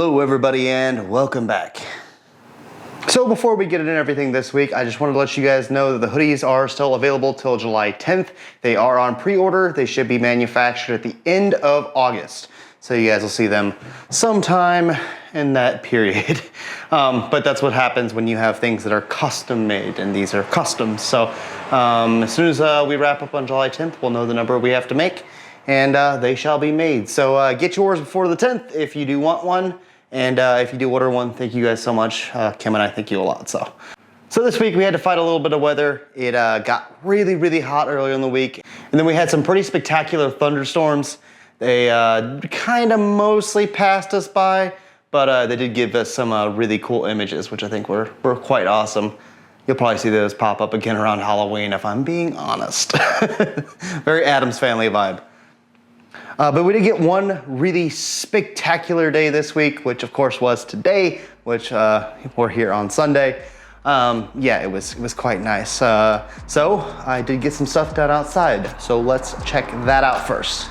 Hello everybody and welcome back. So before we get into everything this week, I just wanted to let you guys know that the hoodies are still available till July 10th. They are on pre-order. They should be manufactured at the end of August. So you guys will see them sometime in that period. But that's what happens when you have things that are custom made, and these are custom. So as soon as we wrap up on July 10th, we'll know the number we have to make, and they shall be made. So get yours before the 10th if you do want one. And if you do order one, thank you guys so much. Kim and I thank you a lot. So this week we had to fight a little bit of weather. It got really, really hot earlier in the week. And then we had some pretty spectacular thunderstorms. They kind of mostly passed us by, but they did give us some really cool images, which I think were quite awesome. You'll probably see those pop up again around Halloween, if I'm being honest. Very Addams Family vibe. But we did get one really spectacular day this week, which of course was today, which we're here on Sunday. Yeah, it was quite nice. So I did get some stuff done outside. So let's check that out first.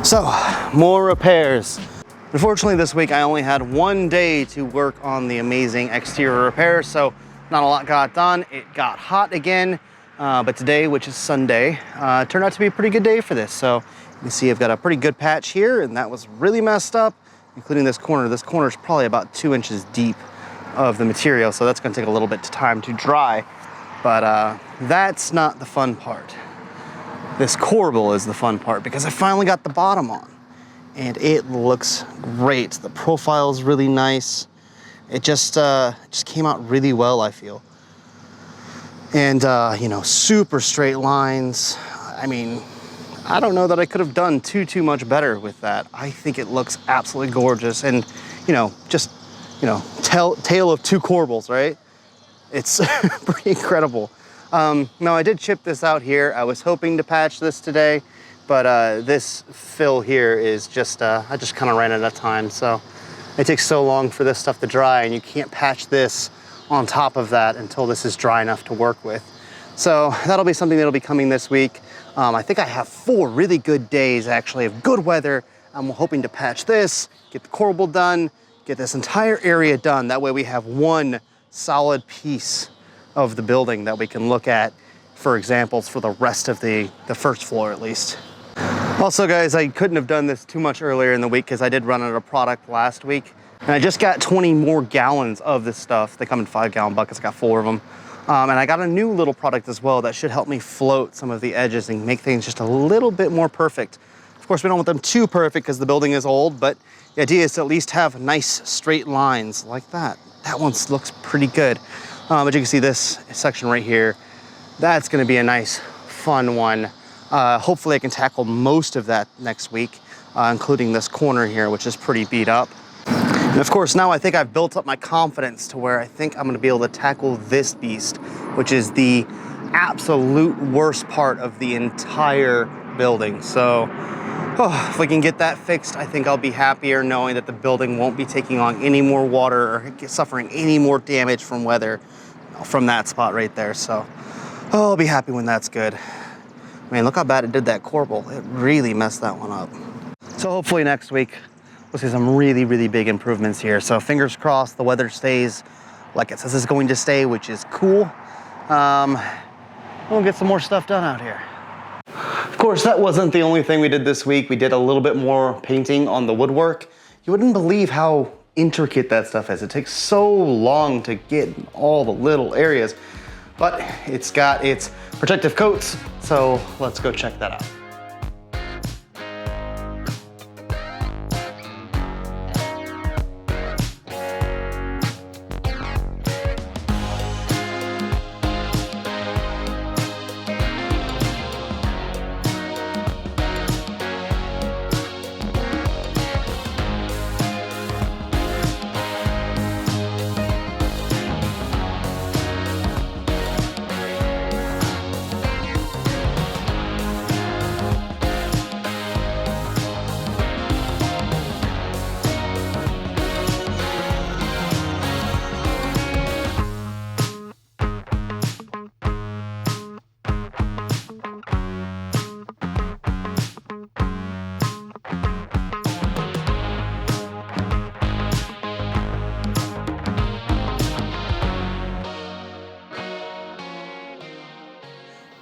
So, more repairs. Unfortunately this week I only had one day to work on the amazing exterior repairs, so not a lot got done. It got hot again, but today, which is Sunday, turned out to be a pretty good day for this. So you can see I've got a pretty good patch here, and that was really messed up, including this corner. This corner is probably about 2 inches deep of the material, so that's gonna take a little bit of time to dry, but that's not the fun part. This corbel is the fun part because I finally got the bottom on and it looks great. The profile is really nice. It just came out really well, I feel. And you know, super straight lines. I mean, I don't know that I could have done too much better with that. I think it looks absolutely gorgeous, and you know, just, you know, tale of two corbels, right? It's pretty incredible. Now I did chip this out here. I was hoping to patch this today, but this fill here is just, I just kind of ran out of time. So it takes so long for this stuff to dry, and you can't patch this on top of that until this is dry enough to work with. So that'll be something that'll be coming this week. I think I have 4 really good days actually of good weather. I'm hoping to patch this, get the corbel done, get this entire area done. That way we have one solid piece of the building that we can look at for examples for the rest of the first floor at least. Also guys, I couldn't have done this too much earlier in the week because I did run out of product last week. And I just got 20 more gallons of this stuff. They come in 5-gallon buckets, I got 4 of them. And I got a new little product as well that should help me float some of the edges and make things just a little bit more perfect. Of course, we don't want them too perfect because the building is old, but the idea is to at least have nice straight lines like that. That one looks pretty good. But you can see this section right here. That's gonna be a nice, fun one. Hopefully I can tackle most of that next week, including this corner here, which is pretty beat up. And of course, now I think I've built up my confidence to where I think I'm gonna be able to tackle this beast, which is the absolute worst part of the entire building. So if we can get that fixed, I think I'll be happier knowing that the building won't be taking on any more water or suffering any more damage from weather from that spot right there. So I'll be happy when that's good. Man, look how bad it did that corbel. It really messed that one up. So hopefully next week, we'll see some really, really big improvements here. So fingers crossed the weather stays like it says it's going to stay, which is cool. We'll get some more stuff done out here. Of course, that wasn't the only thing we did this week. We did a little bit more painting on the woodwork. You wouldn't believe how intricate that stuff is. It takes so long to get in all the little areas, but it's got its protective coats. So let's go check that out.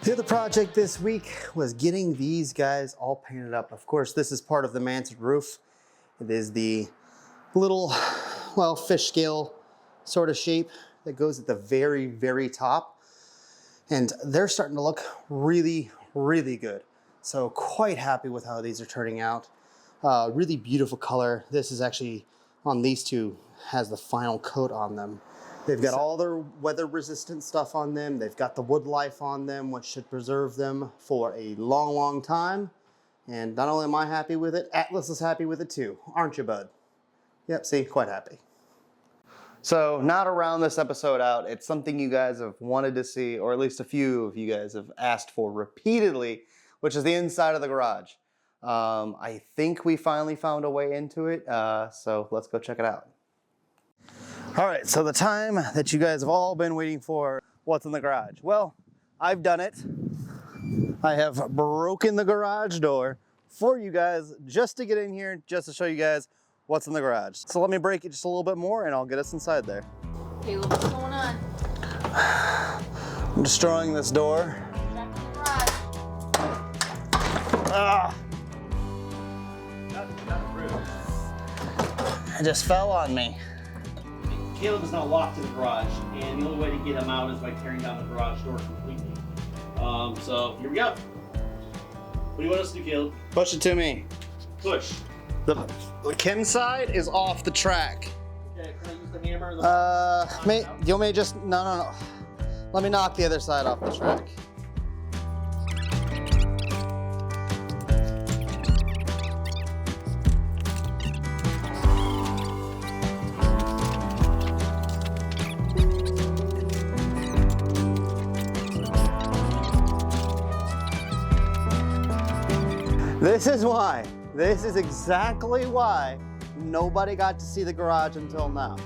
The other project this week was getting these guys all painted up. Of course, this is part of the Mansard roof. It is the little, well, fish scale sort of shape that goes at the very, very top. And they're starting to look really, really good. So quite happy with how these are turning out. Really beautiful color. This is actually, on these two, has the final coat on them. They've got all their weather resistant stuff on them. They've got the wood life on them, which should preserve them for a long, long time. And not only am I happy with it, Atlas is happy with it too. Aren't you, bud? Yep, see, quite happy. So now to round this episode out, it's something you guys have wanted to see, or at least a few of you guys have asked for repeatedly, which is the inside of the garage. I think we finally found a way into it, so let's go check it out. All right, so the time that you guys have all been waiting for, what's in the garage? Well, I've done it. I have broken the garage door for you guys just to get in here, just to show you guys what's in the garage. So let me break it just a little bit more and I'll get us inside there. Caleb, what's going on? I'm destroying this door. Back in the garage. Ah! It just fell on me. Caleb is now locked in the garage, and the only way to get him out is by tearing down the garage door completely. So here we go. What do you want us to do, Caleb? Push it to me. Push. The Kim side is off the track. Okay, can I use the hammer? You want me to just, no. Let me knock the other side off the track. This is why. This is exactly why nobody got to see the garage until now.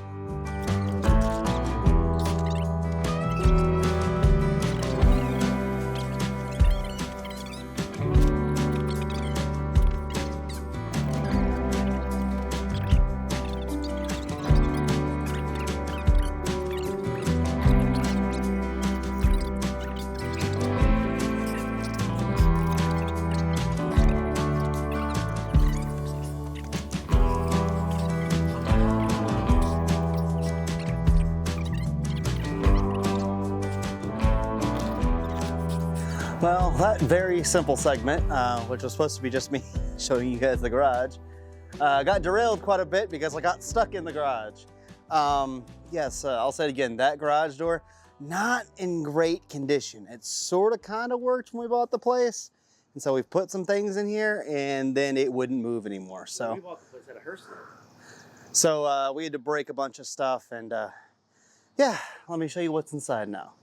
Well, that very simple segment, which was supposed to be just me showing you guys the garage, got derailed quite a bit because I got stuck in the garage. Yes, I'll say it again, that garage door, not in great condition. It sort of kind of worked when we bought the place. And so we've put some things in here and then it wouldn't move anymore. So, We bought the place at a hearse. so we had to break a bunch of stuff and yeah, let me show you what's inside now.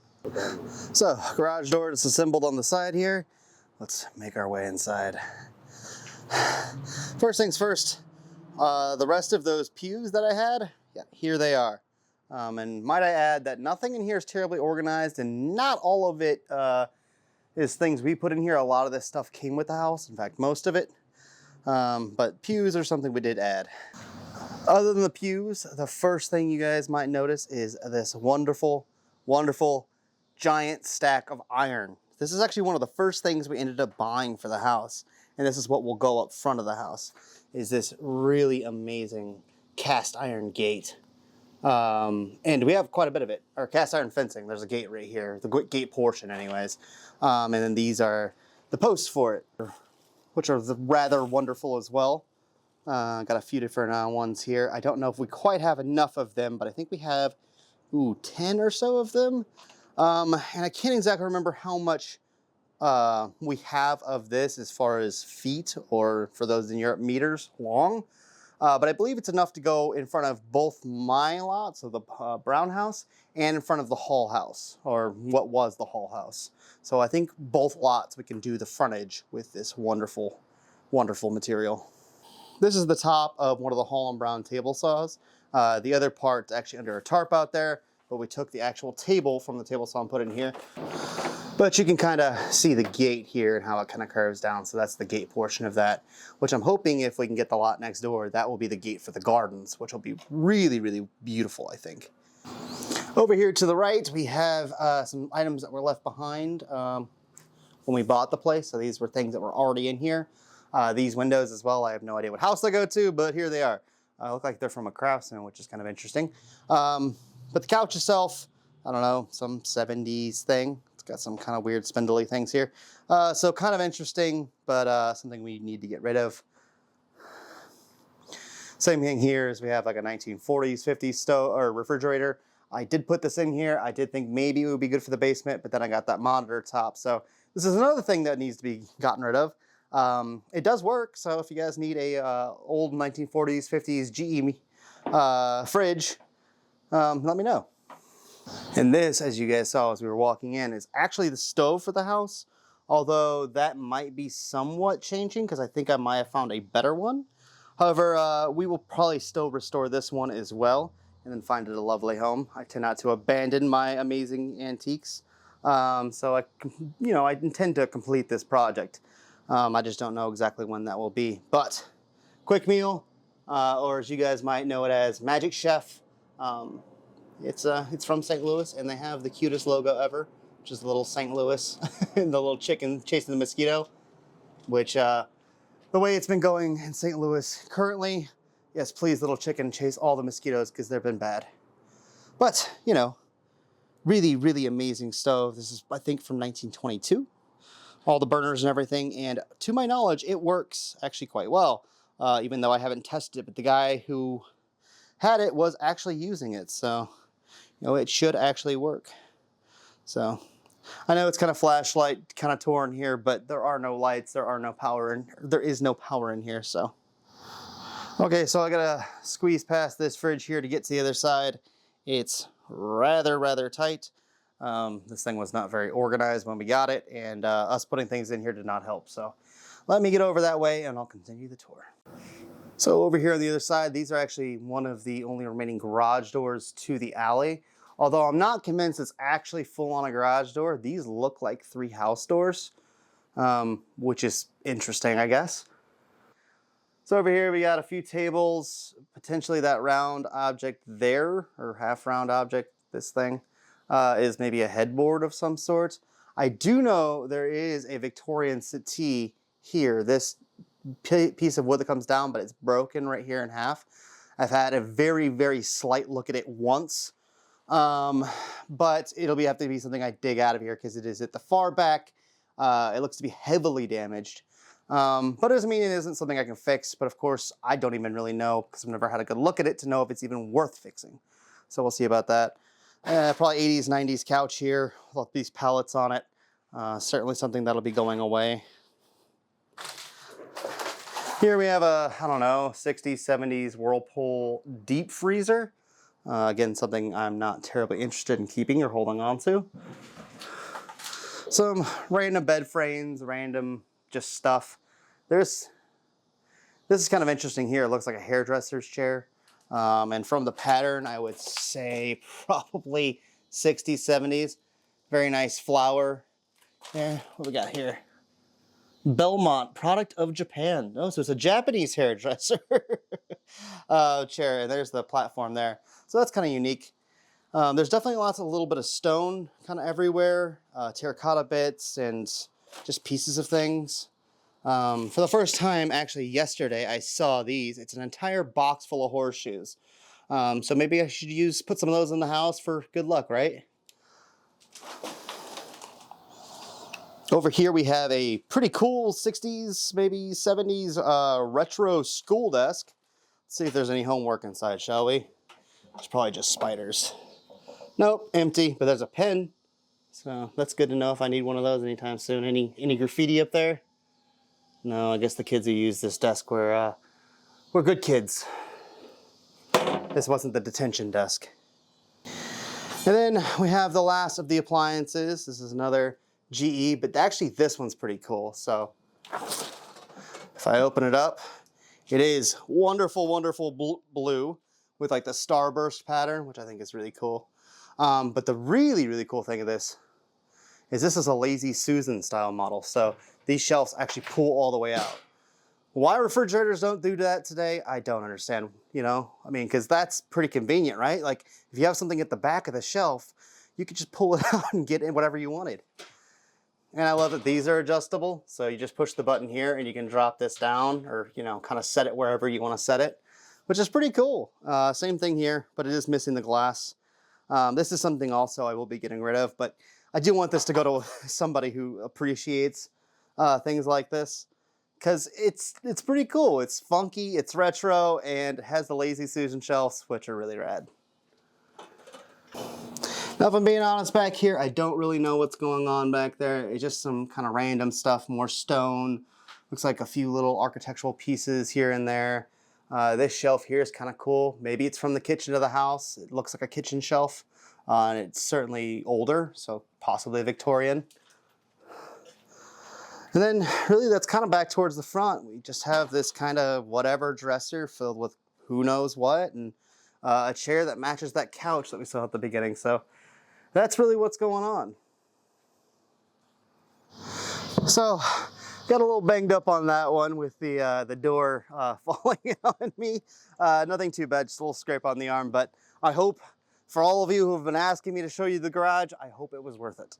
So, garage door is assembled on the side here. Let's make our way inside. First things first, the rest of those pews that I had, yeah, here they are. And might I add that nothing in here is terribly organized and not all of it is things we put in here. A lot of this stuff came with the house, in fact, most of it. But pews are something we did add. Other than the pews, the first thing you guys might notice is this wonderful, wonderful giant stack of iron. This is actually one of the first things we ended up buying for the house. And this is what will go up front of the house, is this really amazing cast iron gate. And we have quite a bit of it, or cast iron fencing. There's a gate right here, the gate portion anyways. And then these are the posts for it, which are rather wonderful as well. Got a few different ones here. I don't know if we quite have enough of them, but I think we have, 10 or so of them. And I can't exactly remember how much we have of this as far as feet, or for those in Europe, meters long. But I believe it's enough to go in front of both my lot, so the brown house, and in front of the Hall house, or what was the Hall house. So I think both lots we can do the frontage with this wonderful, wonderful material. This is the top of one of the Hall and Brown table saws. The other part's actually under a tarp out there, but we took the actual table from the table saw and put it in here. But you can kind of see the gate here and how it kind of curves down. So that's the gate portion of that, which I'm hoping if we can get the lot next door, that will be the gate for the gardens, which will be really, really beautiful, I think. Over here to the right, we have some items that were left behind when we bought the place. So these were things that were already in here. These windows as well, I have no idea what house they go to, but here they are. Look like they're from a craftsman, which is kind of interesting. But the couch itself, I don't know, some 70s thing. It's got some kind of weird spindly things here. So kind of interesting, but something we need to get rid of. Same thing here is we have like a 1940s, 50s stove or refrigerator. I did put this in here. I did think maybe it would be good for the basement, but then I got that monitor top. So this is another thing that needs to be gotten rid of. It does work, so if you guys need a old 1940s, 50s GE fridge, let me know. And this, as you guys saw as we were walking in, is actually the stove for the house, although that might be somewhat changing because I think I might have found a better one. However, we will probably still restore this one as well and then find it a lovely home. I tend not to abandon my amazing antiques, so I intend to complete this project. I just don't know exactly when that will be. But quick meal, or as you guys might know it as Magic Chef. It's from St. Louis, and they have the cutest logo ever, which is the little St. Louis, the little chicken chasing the mosquito, which the way it's been going in St. Louis currently, yes, please, little chicken, chase all the mosquitoes because they've been bad. But, really, really amazing stove. This is, I think, from 1922. All the burners and everything, and to my knowledge, it works actually quite well, even though I haven't tested it, but the guy who had it was actually using it, so, it should actually work. So, I know it's kind of flashlight, kind of torn here, but there are no lights, there is no power in here, so. Okay, so I gotta squeeze past this fridge here to get to the other side. It's rather tight. This thing was not very organized when we got it, and us putting things in here did not help. So let me get over that way and I'll continue the tour. So over here on the other side, these are actually one of the only remaining garage doors to the alley. Although I'm not convinced it's actually full on a garage door. These look like 3 house doors, which is interesting, I guess. So over here we got a few tables, potentially that round object there, or half round object, this thing, is maybe a headboard of some sort. I do know there is a Victorian settee here. This piece of wood that comes down, but it's broken right here in half. I've had a very, very slight look at it once, but it'll have to be something I dig out of here because it is at the far back. It looks to be heavily damaged, but it doesn't mean it isn't something I can fix. But of course, I don't even really know because I've never had a good look at it to know if it's even worth fixing. So we'll see about that. Probably 80s, 90s couch here with these pallets on it. Certainly something that'll be going away. Here we have a, I don't know, 60s, 70s Whirlpool deep freezer. Again, something I'm not terribly interested in keeping or holding on to. Some random bed frames, random just stuff. This is kind of interesting here. It looks like a hairdresser's chair. And from the pattern, I would say probably 60s, 70s. Very nice flower. Yeah, what we got here? Belmont, product of Japan. Oh, so it's a Japanese hairdresser chair. And there's the platform there. So that's kind of unique. There's definitely lots of little bit of stone kind of everywhere. Terracotta bits and just pieces of things. For the first time, actually yesterday, I saw these. It's an entire box full of horseshoes. So maybe I should put some of those in the house for good luck, right? Over here we have a pretty cool 60s, maybe 70s retro school desk. Let's see if there's any homework inside, shall we? It's probably just spiders. Nope, empty, but there's a pen. So that's good to know if I need one of those anytime soon. Any graffiti up there? No, I guess the kids who use this desk were good kids. This wasn't the detention desk. And then we have the last of the appliances. This is another GE, but actually this one's pretty cool. So if I open it up, it is wonderful, wonderful blue with like the starburst pattern, which I think is really cool. But the really, really cool thing of this is a Lazy Susan style model. So these shelves actually pull all the way out. Why refrigerators don't do that today, I don't understand, you know? I mean, because that's pretty convenient, right? Like if you have something at the back of the shelf, you could just pull it out and get in whatever you wanted. And I love that these are adjustable. So you just push the button here and you can drop this down or, you know, kind of set it wherever you want to set it, which is pretty cool. Same thing here, but it is missing the glass. This is something also I will be getting rid of, but I do want this to go to somebody who appreciates things like this because it's pretty cool. It's funky, it's retro, and it has the Lazy Susan shelves, which are really rad. Now, if I'm being honest back here, I don't really know what's going on back there. It's just some kind of random stuff, more stone. Looks like a few little architectural pieces here and there. This shelf here is kind of cool. Maybe it's from the kitchen of the house. It looks like a kitchen shelf. And it's certainly older, so possibly Victorian. And then really that's kind of back towards the front. We just have this kind of whatever dresser filled with who knows what, and a chair that matches that couch that we saw at the beginning. So that's really what's going on. So got a little banged up on that one with the door falling on me. Nothing too bad, just a little scrape on the arm, but I hope for all of you who have been asking me to show you the garage, I hope it was worth it.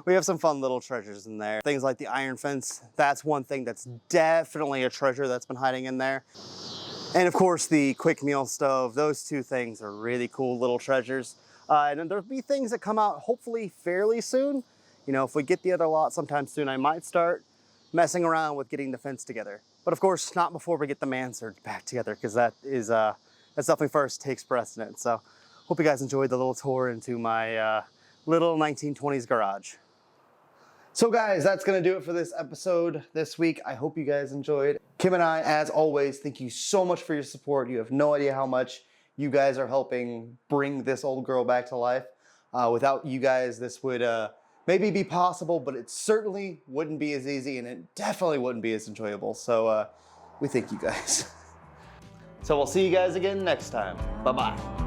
We have some fun little treasures in there. Things like the iron fence, that's one thing that's definitely a treasure that's been hiding in there. And of course the quick meal stove, those two things are really cool little treasures. And then there'll be things that come out hopefully fairly soon. You know, if we get the other lot sometime soon, I might start messing around with getting the fence together. But of course, not before we get the Mansard back together, because that's definitely first takes precedent. So hope you guys enjoyed the little tour into my little 1920s garage. So guys, that's gonna do it for this episode this week. I hope you guys enjoyed. Kim and I, as always, thank you so much for your support. You have no idea how much you guys are helping bring this old girl back to life. Without you guys, this would maybe be possible, but it certainly wouldn't be as easy, and it definitely wouldn't be as enjoyable. So we thank you guys. So we'll see you guys again next time. Bye-bye.